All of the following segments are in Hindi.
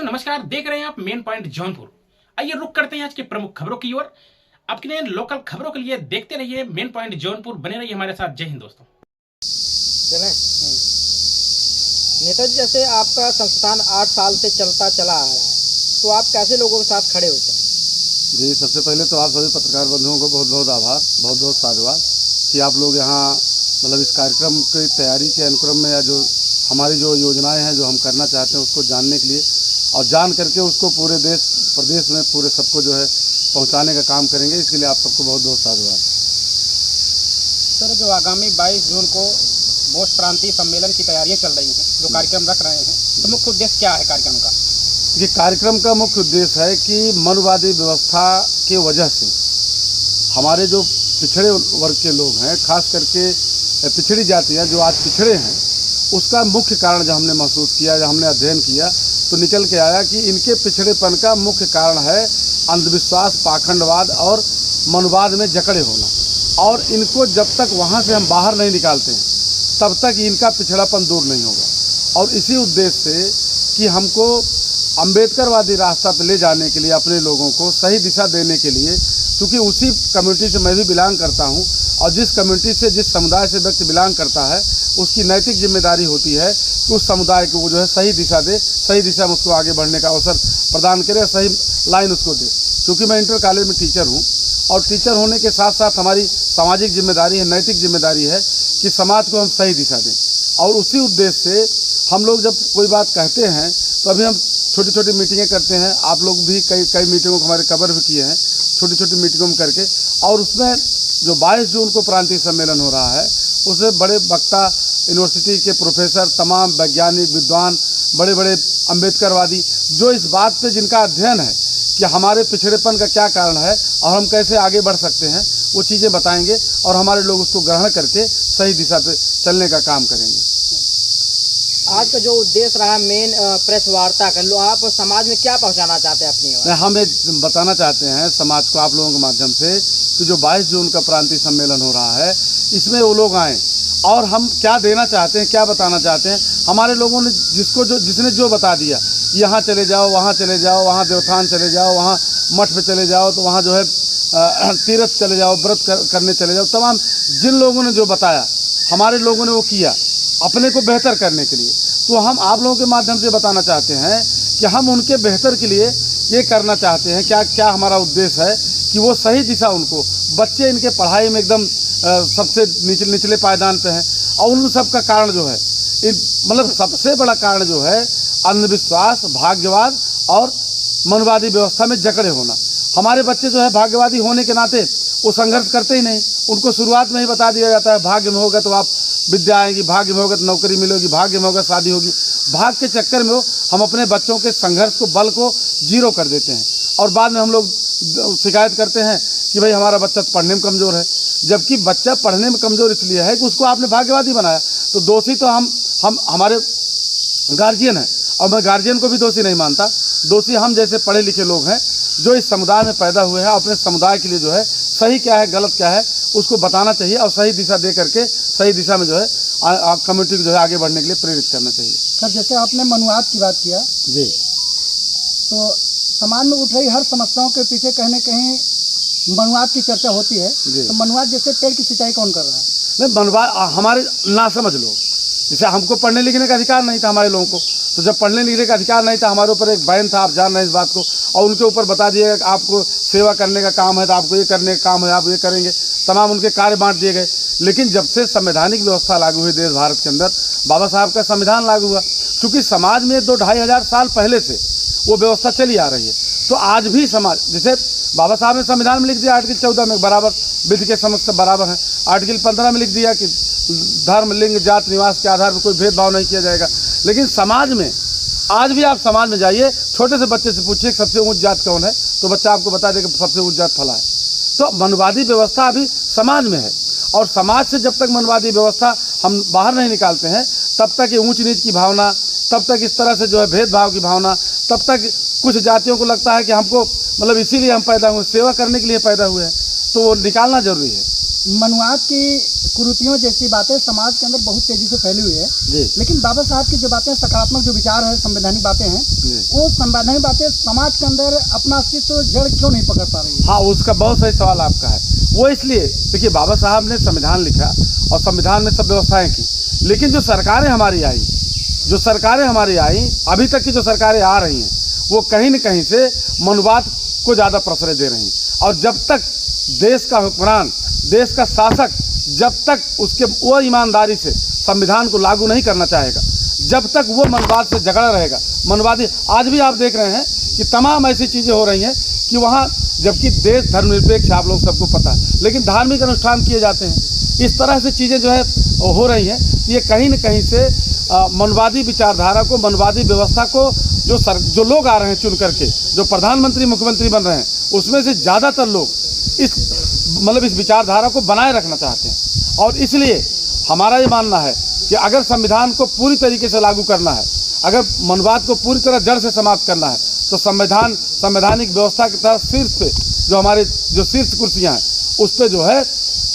नमस्कार, देख रहे हैं आप मेन पॉइंट जौनपुर। आइए रुक करते हैं आज के प्रमुख खबरों की ओर। आपके लोकल खबरों के लिए देखते रहिए मेन पॉइंट जौनपुर, बने रहिए हमारे साथ। जय हिंद दोस्तों। चलें। नेताजी, जैसे आपका संस्थान 8 साल से चलता चला आ रहा है, तो आप कैसे लोगों के साथ खड़े होते हैं? जी, सबसे पहले तो आप सभी पत्रकार बंधुओं को बहुत बहुत आभार, बहुत बहुत साधुवाद कि आप लोग यहाँ इस कार्यक्रम की तैयारी के अनुक्रम में या जो हमारी जो योजनाएं हैं जो हम करना चाहते हैं उसको जानने के लिए और जान करके उसको पूरे देश प्रदेश में पूरे सबको जो है पहुंचाने का काम करेंगे। इसके लिए आप सबको बहुत बहुत साधुवाद। सर, जो आगामी 22 जून को मोस्ट प्रांतीय सम्मेलन की तैयारियां चल रही हैं, जो कार्यक्रम रख रहे हैं, तो मुख्य उद्देश्य क्या है कार्यक्रम का? ये कार्यक्रम का मुख्य उद्देश्य है कि मनवादी व्यवस्था के वजह से हमारे जो पिछड़े वर्ग के लोग हैं, खास करके पिछड़ी जातियाँ जो आज पिछड़े हैं, उसका मुख्य कारण जब हमने महसूस किया, जब हमने अध्ययन किया तो निकल के आया कि इनके पिछड़ेपन का मुख्य कारण है अंधविश्वास, पाखंडवाद और मनवाद में जकड़े होना। और इनको जब तक वहाँ से हम बाहर नहीं निकालते हैं तब तक इनका पिछड़ापन दूर नहीं होगा। और इसी उद्देश्य से कि हमको अम्बेडकरवादी रास्ता पर ले जाने के लिए, अपने लोगों को सही दिशा देने के लिए, क्योंकि उसी कम्युनिटी से मैं भी बिलोंग करता हूँ और जिस कम्युनिटी से, जिस समुदाय से व्यक्ति बिलोंग करता है, उसकी नैतिक जिम्मेदारी होती है कि उस समुदाय को वो जो है सही दिशा दे, सही दिशा में उसको आगे बढ़ने का अवसर प्रदान करे, सही लाइन उसको दे। क्योंकि मैं इंटर कॉलेज में टीचर हूँ और टीचर होने के साथ साथ हमारी सामाजिक जिम्मेदारी है, नैतिक जिम्मेदारी है कि समाज को हम सही दिशा दें। और उसी उद्देश्य से हम लोग जब कोई बात कहते हैं तो अभी हम छोटी छोटी मीटिंगें करते हैं। आप लोग भी कई मीटिंगों को हमारे कवर भी किए हैं, छोटी छोटी मीटिंगों में करके। और उसमें जो 22 जून को प्रांतीय सम्मेलन हो रहा है, उसमें बड़े वक्ता, यूनिवर्सिटी के प्रोफेसर, तमाम वैज्ञानिक, विद्वान, बड़े बड़े अम्बेडकरवादी, जो इस बात पे जिनका अध्ययन है कि हमारे पिछड़ेपन का क्या कारण है और हम कैसे आगे बढ़ सकते हैं, वो चीज़ें बताएंगे और हमारे लोग उसको ग्रहण करके सही दिशा पे चलने का काम करेंगे। आज का जो उद्देश्य रहा मेन प्रेस वार्ता का, आप समाज में क्या पहुंचाना चाहते हैं अपनी ओर? हम एक बताना चाहते हैं समाज को, आप लोगों के माध्यम से, कि जो 22 जून का प्रांतीय सम्मेलन हो रहा है, इसमें वो लोग आएँ और हम क्या देना चाहते हैं, क्या बताना चाहते हैं। हमारे लोगों ने जिसने जो बता दिया, यहाँ चले जाओ, वहाँ चले जाओ, वहाँ देवथान चले जाओ, वहाँ मठ पे चले जाओ, तो वहाँ जो है तीर्थ चले जाओ, व्रत करने चले जाओ, तमाम जिन लोगों ने जो बताया, हमारे लोगों ने वो किया अपने को बेहतर करने के लिए। तो हम आप लोगों के माध्यम से बताना चाहते हैं कि हम उनके बेहतर के लिए ये करना चाहते हैं। क्या क्या हमारा उद्देश्य है कि वो सही दिशा, उनको बच्चे इनके पढ़ाई में एकदम सबसे निचले पायदान पे हैं और उन सब का कारण जो है, सबसे बड़ा कारण जो है अंधविश्वास, भाग्यवाद और मनवादी व्यवस्था में जकड़े होना। हमारे बच्चे जो है भाग्यवादी होने के नाते वो संघर्ष करते ही नहीं। उनको शुरुआत में ही बता दिया जाता है भाग्य में होगा तो आप विद्या आएगी, भाग्य में होगा तो नौकरी मिलेगी, भाग्य में होगा शादी होगी। भाग के चक्कर में हम अपने बच्चों के संघर्ष को, बल को जीरो कर देते हैं और बाद में हम लोग शिकायत करते हैं कि भाई हमारा बच्चा पढ़ने में कमज़ोर है। जबकि बच्चा पढ़ने में कमज़ोर इसलिए है कि उसको आपने भाग्यवादी बनाया। तो दोषी तो हम हमारे गार्जियन हैं और मैं गार्जियन को भी दोषी नहीं मानता। दोषी हम जैसे पढ़े लिखे लोग हैं जो इस समुदाय में पैदा हुए हैं। अपने समुदाय के लिए जो है सही क्या है, गलत क्या है, उसको बताना चाहिए और सही दिशा दे करके सही दिशा में जो है कम्युनिटी को जो है आगे बढ़ने के लिए प्रेरित करना चाहिए। सर, जैसे आपने मनुवाद की बात किया जी, तो समाज में उठ रही हर समस्याओं के पीछे कहीं न कहीं मनुवाद की चर्चा होती है। तो मनुवाद जैसे पेड़ की सिंचाई कौन कर रहा है? नहीं, मनवाद हमारे ना समझ लोग, जैसे हमको पढ़ने लिखने का अधिकार नहीं था हमारे लोगों को, तो जब पढ़ने लिखने का अधिकार नहीं था, हमारे ऊपर एक बैन था, आप जान रहे हैं इस बात को, और उनके ऊपर बता दिए आपको सेवा करने का काम है तो आपको ये करने का काम है, आप ये करेंगे, तमाम उनके कार्य बांट दिए गए। लेकिन जब से संवैधानिक व्यवस्था लागू हुई देश भारत के अंदर, बाबा साहब का संविधान लागू हुआ, चूँकि समाज में 2-2.5 हज़ार साल पहले से वो व्यवस्था चली आ रही है, तो आज भी समाज, जैसे बाबा साहब ने संविधान में लिख दिया आर्टिकल 14 में बराबर विधि के समक्ष बराबर है, आर्टिकल 15 में लिख दिया कि धर्म, लिंग, जात, निवास के आधार पर कोई भेदभाव नहीं किया जाएगा। लेकिन समाज में आज भी, आप समाज में जाइए, छोटे से बच्चे से पूछिए सबसे ऊंच जात कौन है, तो बच्चा आपको बता देगा सबसे ऊंच जात फला है। तो मनवादी व्यवस्था अभी समाज में है और समाज से जब तक मनवादी व्यवस्था हम बाहर नहीं निकालते हैं तब तक ये ऊंच नीच की भावना, तब तक इस तरह से जो है भेदभाव की भावना, तब तक कुछ जातियों को लगता है कि हमको इसीलिए हम पैदा हुए, सेवा करने के लिए पैदा हुए हैं, तो वो निकालना जरूरी है। मनुवाद की कुरीतियों जैसी बातें समाज के अंदर बहुत तेजी से फैली हुई है जी लेकिन बाबा साहब की जो बातें सकारात्मक जो विचार है संवैधानिक बातें हैं जी। वो संवैधानिक बातें समाज के अंदर अपना अस्तित्व जड़ क्यों नहीं पकड़ पा रही है? हाँ, उसका बहुत सही सवाल आपका है। वो इसलिए देखिए, बाबा साहब ने संविधान लिखा और संविधान में सब व्यवस्थाएं की, लेकिन जो सरकारें हमारी आई अभी तक की जो सरकारें आ रही हैं वो कहीं न कहीं से मनुवाद को ज़्यादा प्रश्रय दे रही हैं। और जब तक देश का हुक्मरान, देश का शासक जब तक उसके वो ईमानदारी से संविधान को लागू नहीं करना चाहेगा, जब तक वो मनवाद से झगड़ा रहेगा, मनवादी आज भी आप देख रहे हैं कि तमाम ऐसी चीज़ें हो रही हैं कि वहाँ, जबकि देश धर्मनिरपेक्ष आप लोग सबको पता है, लेकिन धार्मिक अनुष्ठान किए जाते हैं। इस तरह से चीज़ें जो है हो रही हैं। ये कहीं न कहीं से मनवादी विचारधारा को, मनवादी व्यवस्था को जो लोग आ रहे हैं चुन करके, जो प्रधानमंत्री मुख्यमंत्री बन रहे हैं, उसमें से ज़्यादातर लोग इस विचारधारा को बनाए रखना चाहते हैं। और इसलिए हमारा ये मानना है कि अगर संविधान को पूरी तरीके से लागू करना है, अगर मनवाद को पूरी तरह जड़ से समाप्त करना है, तो संवैधानिक व्यवस्था की तरह शीर्ष पे जो शीर्ष कुर्सियाँ हैं उस पर जो है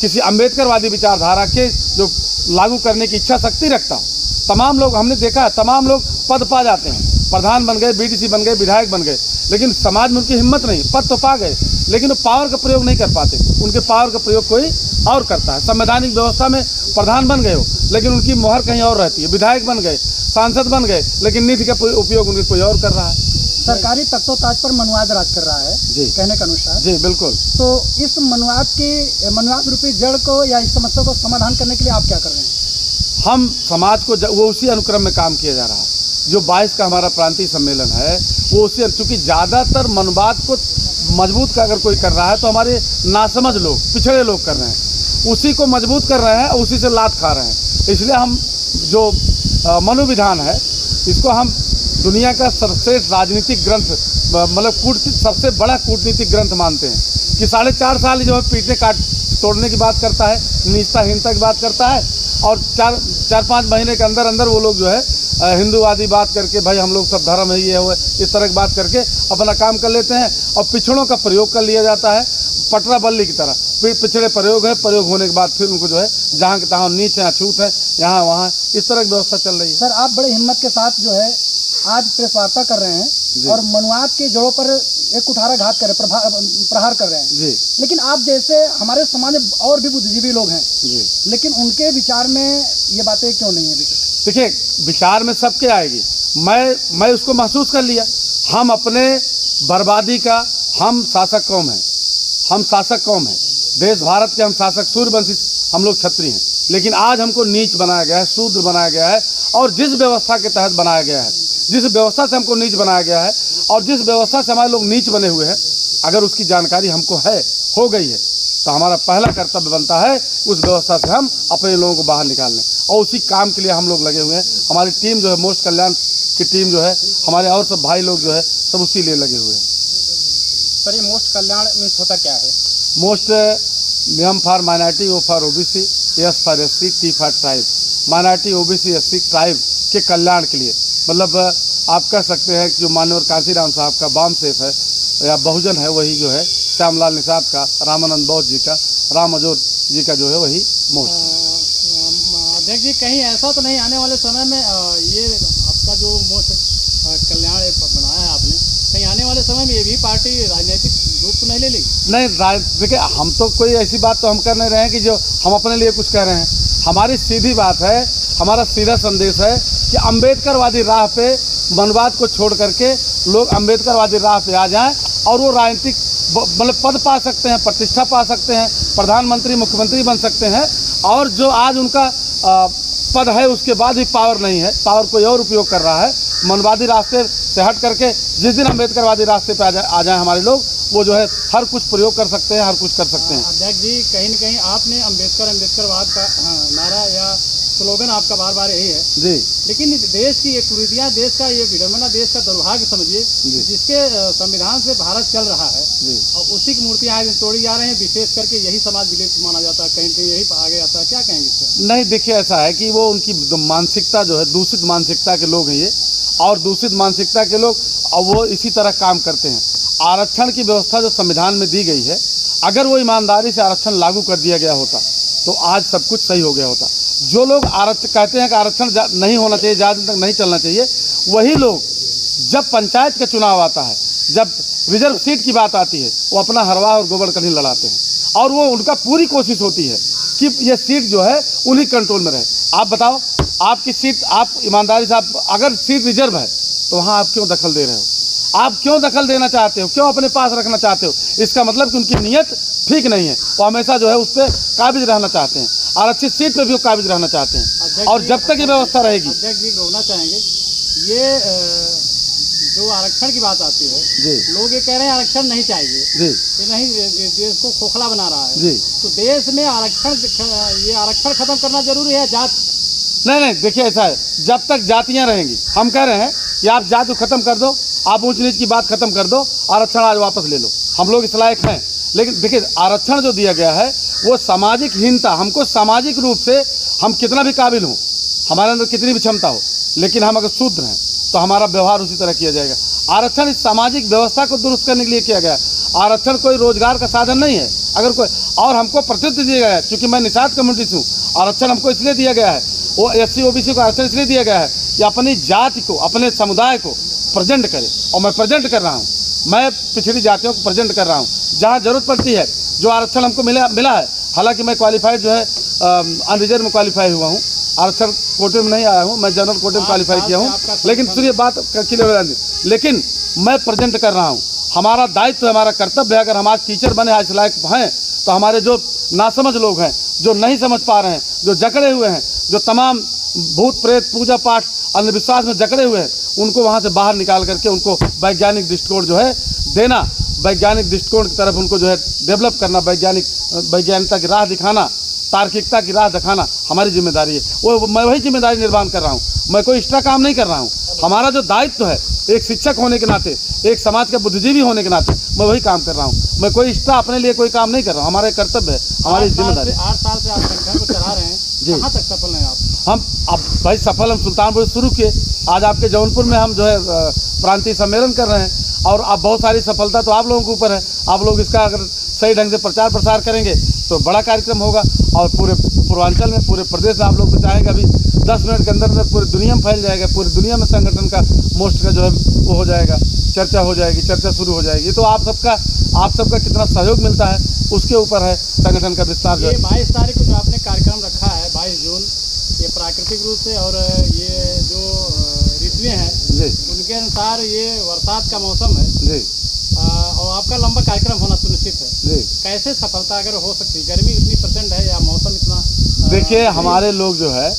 किसी अम्बेडकरवादी विचारधारा के जो लागू करने की इच्छा शक्ति रखता हो। तमाम लोग, हमने देखा है, तमाम लोग पद पा जाते हैं, प्रधान बन गए, बीडीसी बन गए, विधायक बन गए, लेकिन समाज में उनकी हिम्मत नहीं, पद तो पा गए लेकिन वो पावर का प्रयोग नहीं कर पाते। उनके पावर का प्रयोग कोई और करता है। संवैधानिक व्यवस्था में प्रधान बन गए हो लेकिन उनकी मोहर कहीं और रहती है, विधायक बन गए, सांसद बन गए, लेकिन निधि का उपयोग उनके कोई और कर रहा है। सरकारी तख्तों-ताज पर मनुवाद राज कर रहा है जी, कहने के अनुसार। जी बिल्कुल। तो इस मनुवाद रूपी जड़ को या इस समस्या को समाधान करने के लिए आप क्या कर रहे हैं? हम समाज को वो उसी अनुक्रम में काम किया जा रहा है। जो 22 का हमारा प्रांतीय सम्मेलन है वो उसी, चूँकि ज़्यादातर मनवाद को मजबूत का अगर कोई कर रहा है तो हमारे नासमझ लोग, पिछड़े लोग कर रहे हैं, उसी को मजबूत कर रहे हैं, उसी से लात खा रहे हैं। इसलिए हम जो मनोविधान है इसको हम दुनिया का सर्वश्रेष्ठ राजनीतिक ग्रंथ, मतलब सबसे बड़ा कूटनीतिक ग्रंथ मानते हैं कि 4.5 साल जो है पीटने काट तोड़ने की बात करता है, निष्ठाहीनता की बात करता है, और 4-5 महीने के अंदर अंदर वो लोग जो है हिंदूवादी बात करके, भाई हम लोग सब धर्म है, ये है, इस तरह की बात करके अपना काम कर लेते हैं। और पिछड़ों का प्रयोग कर लिया जाता है पटरा बल्ली की तरह। पिछड़े प्रयोग है, प्रयोग होने के बाद फिर उनको जो है जहाँ के तहाँ नीच है, छूट है, यहाँ वहाँ, इस तरह की व्यवस्था चल रही है। सर, आप बड़े हिम्मत के साथ जो है आज प्रेस वार्ता कर रहे हैं और मनुवाद की जड़ों पर एक कुठाराघात कर रहे, प्रहार कर रहे हैं जी। लेकिन आप जैसे हमारे समाज में और भी बुद्धिजीवी लोग हैं जी, लेकिन उनके विचार में ये बातें क्यों नहीं है? देखिए, विचार में सबके आएगी। मैं उसको महसूस कर लिया। हम अपने बर्बादी का, हम शासक कौम हैं, देश भारत के हम शासक, सूर्यवंशी हम लोग क्षत्रिय हैं, लेकिन आज हमको नीच बनाया गया है, शूद्र बनाया गया है। और जिस व्यवस्था के तहत बनाया गया है, जिस व्यवस्था से हमको नीच बनाया गया है और जिस व्यवस्था से हमारे लोग नीच बने हुए हैं, अगर उसकी जानकारी हमको हो गई है तो हमारा पहला कर्तव्य बनता है उस व्यवस्था से हम अपने लोगों को बाहर निकालने, और उसी काम के लिए हम लोग लगे हुए हैं। हमारी टीम जो है, मोस्ट कल्याण की टीम जो है, हमारे और सब भाई लोग जो है सब उसी लिए लगे हुए हैं। सर, ये मोस्ट कल्याण मीन्स होता क्या है? Most, M for minority, O for OBC, S for SC, T for tribe. Minority, OBC, SC, tribe के कल्याण के लिए, मतलब आप कह सकते हैं कि जो माननीय कांशीराम साहब का बाम सेफ है या बहुजन है, वही जो है श्यामलाल निषाद का, रामानंद बौद्ध जी का, राम अजोर जी का जो है वही मोस्ट। अध्यक्ष जी, कहीं ऐसा तो नहीं आने वाले समय में ये आपका जो मोस्ट कल्याण बनाया है आपने, कहीं आने वाले समय में ये भी पार्टी राजनीतिक रूप तो नहीं ले लेगी? नहीं, देखिए, हम तो कोई ऐसी बात तो हम कर नहीं रहे हैं कि जो हम अपने लिए कुछ कह रहे हैं। हमारी सीधी बात है, हमारा सीधा संदेश है कि अम्बेडकरवादी राह पे मनवाद को छोड़ करके लोग अम्बेडकरवादी राह पे आ जाएं और वो राजनीतिक मतलब पद पा सकते हैं, प्रतिष्ठा पा सकते हैं, प्रधानमंत्री मुख्यमंत्री बन सकते हैं। और जो आज उनका पद है उसके बाद भी पावर नहीं है, पावर कोई और उपयोग कर रहा है। मनवादी रास्ते से हट करके जिस दिन अम्बेडकरवादी रास्ते पे आ जाए हमारे लोग, वो जो है हर कुछ प्रयोग कर सकते हैं, हर कुछ कर सकते हैं। अध्यक्ष जी, कहीं न कहीं आपने अम्बेडकरवाद का नारा या स्लोगन आपका बार बार यही है जी, लेकिन देश की ये कुरीतियाँ, देश का ये विडम्बना, देश का दुर्भाग्य समझिए, जिसके संविधान से भारत चल रहा है जी, और उसी की मूर्तियाँ आज तोड़ी जा रही हैं। विशेष करके यही समाज विलिप्त माना जाता है, कहीं कहीं यही आगे आता है। क्या कहेंगे इससे? नहीं, देखिए, ऐसा है कि वो उनकी मानसिकता जो है, दूषित मानसिकता के लोग हैं ये, और दूषित मानसिकता के लोग, और वो इसी तरह काम करते हैं। आरक्षण की व्यवस्था जो संविधान में दी गई है, अगर वो ईमानदारी से आरक्षण लागू कर दिया गया होता तो आज सब कुछ सही हो गया होता। जो लोग आरक्षण कहते हैं कि आरक्षण नहीं होना चाहिए, ज़्यादा दिन तक नहीं चलना चाहिए, वही लोग जब पंचायत का चुनाव आता है, जब रिजर्व सीट की बात आती है, वो अपना हरवा और गोबर कहीं लड़ाते हैं और वो उनका पूरी कोशिश होती है कि ये सीट जो है उन्हीं कंट्रोल में रहे। आप बताओ, आपकी सीट, आप ईमानदारी से, आप अगर सीट रिजर्व है तो वहाँ आप क्यों दखल दे रहे हो? आप क्यों दखल देना चाहते हो? क्यों अपने पास रखना चाहते हो? इसका मतलब कि उनकी नीयत ठीक नहीं है। वो हमेशा जो है उस पर काबिज रहना चाहते हैं, आरक्षित सीट पे भी वो काबिज रहना चाहते हैं। और जब तक ये व्यवस्था रहेगी, अध्यक्ष जी रोकना चाहेंगे, ये जो आरक्षण की बात आती है जी, लोग ये कह रहे हैं आरक्षण नहीं चाहिए जी, ये नहीं, देश को खोखला बना रहा है जी। तो देश में आरक्षण खत्म करना जरूरी है? जात नहीं, देखिए ऐसा है, जब तक जातियाँ रहेंगी, हम कह रहे हैं कि आप जाति को खत्म कर दो, आप ऊंच नीच की बात खत्म कर दो, आरक्षण आज वापस ले लो, हम लोग इस लायक हैं। लेकिन देखिए, आरक्षण जो दिया गया है वो सामाजिक हीनता, हमको सामाजिक रूप से हम कितना भी काबिल हों, हमारे अंदर कितनी भी क्षमता हो, लेकिन हम अगर शूद्र हैं तो हमारा व्यवहार उसी तरह किया जाएगा। आरक्षण इस सामाजिक व्यवस्था को दुरुस्त करने के लिए किया गया। आरक्षण कोई रोजगार का साधन नहीं है। अगर कोई, और हमको प्रतिनिधि दिया गया है, क्योंकि मैं निषाद कम्युनिटी से हूँ, आरक्षण हमको इसलिए दिया गया है, वो SC OBC को आरक्षण इसलिए दिया गया है कि अपनी जाति को, अपने समुदाय को प्रेजेंट करे। और मैं प्रेजेंट कर रहा हूँ, मैं पिछड़ी जातियों को प्रेजेंट कर रहा हूँ। जहाँ जरूरत पड़ती है, जो आरक्षण हमको मिला है, हालांकि मैं क्वालिफाइड जो है अनरिजर्व में क्वालिफाई हुआ हूँ, आरक्षण कोटे में नहीं आया हूँ, मैं जनरल कोटे में क्वालिफाई किया हूँ। लेकिन सुनिए बात क्लियर, लेकिन मैं प्रेजेंट कर रहा हूँ। हमारा दायित्व, हमारा कर्तव्य है। अगर हम आज टीचर बने, आज लायक हैं, तो हमारे जो नासमझ लोग हैं, जो नहीं समझ पा रहे हैं, जो जकड़े हुए हैं, जो तमाम भूत प्रेत पूजा पाठ अंधविश्वास में जकड़े हुए हैं, उनको वहाँ से बाहर निकाल करके उनको वैज्ञानिक दृष्टिकोण जो है देना, वैज्ञानिक दृष्टिकोण की तरफ उनको जो है डेवलप करना, वैज्ञानिकता की राह दिखाना, तार्किकता की राह दिखाना हमारी जिम्मेदारी है। वो मैं वही जिम्मेदारी निर्वाह कर रहा हूँ। मैं कोई एक्स्ट्रा काम नहीं कर रहा हूँ। हमारा जो दायित्व है, एक शिक्षक होने के नाते, एक समाज का बुद्धिजीवी होने के नाते, मैं वही काम कर रहा हूँ। मैं कोई एक्स्ट्रा अपने लिए कोई काम नहीं कर रहा हूँ। हमारा कर्तव्य है, हमारी जिम्मेदारी। 8 साल से आप संगठन को चला रहे हैं जी। कहाँ तक सफल हैं आप? हम अब भाई सफल, हम सुल्तानपुर से शुरू किए, आज आपके जौनपुर में हम जो है प्रांतीय सम्मेलन कर रहे हैं। और अब बहुत सारी सफलता तो आप लोगों के ऊपर है। आप लोग इसका अगर सही ढंग से प्रचार प्रसार करेंगे तो बड़ा कार्यक्रम होगा, और पूरे पूर्वांचल में, पूरे प्रदेश में आप लोग तो चाहेंगे अभी 10 मिनट के अंदर पूरी दुनिया में फैल जाएगा। पूरी दुनिया में संगठन का मोस्ट का जो है वो हो जाएगा, चर्चा हो जाएगी, चर्चा शुरू हो जाएगी। तो आप सबका कितना सहयोग मिलता है उसके ऊपर है संगठन का विस्तार। ये 22 तारीख को जो आपने कार्यक्रम रखा है, 22 जून, ये प्राकृतिक रूप से और ये जो ऋतुएं हैं जी, उनके अनुसार ये बरसात का मौसम है जी, और आपका लंबा कार्यक्रम होना सुनिश्चित है। जी। कैसे सफलता अगर हो सकती है? गर्मी इतनी प्रचंड है या मौसम इतना देखिए, हमारे लोग जो है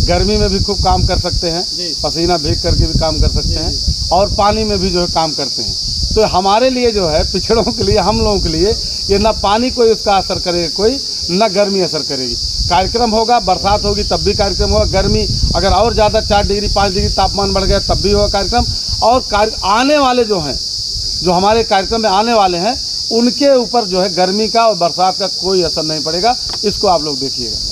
गर्मी में भी खूब काम कर सकते हैं, पसीना भीग करके भी काम कर सकते हैं, और पानी में भी जो है काम करते हैं। तो हमारे लिए जो है, पिछड़ों के लिए, हम लोगों के लिए, ये ना पानी कोई उसका असर करेगा, कोई ना गर्मी असर करेगी। कार्यक्रम होगा, बरसात होगी तब भी कार्यक्रम होगा, गर्मी अगर और ज़्यादा 4 डिग्री 5 डिग्री तापमान बढ़ गया तब भी होगा कार्यक्रम। और आने वाले जो हैं, जो हमारे कार्यक्रम में आने वाले हैं, उनके ऊपर जो है गर्मी का और बरसात का कोई असर नहीं पड़ेगा। इसको आप लोग देखिएगा।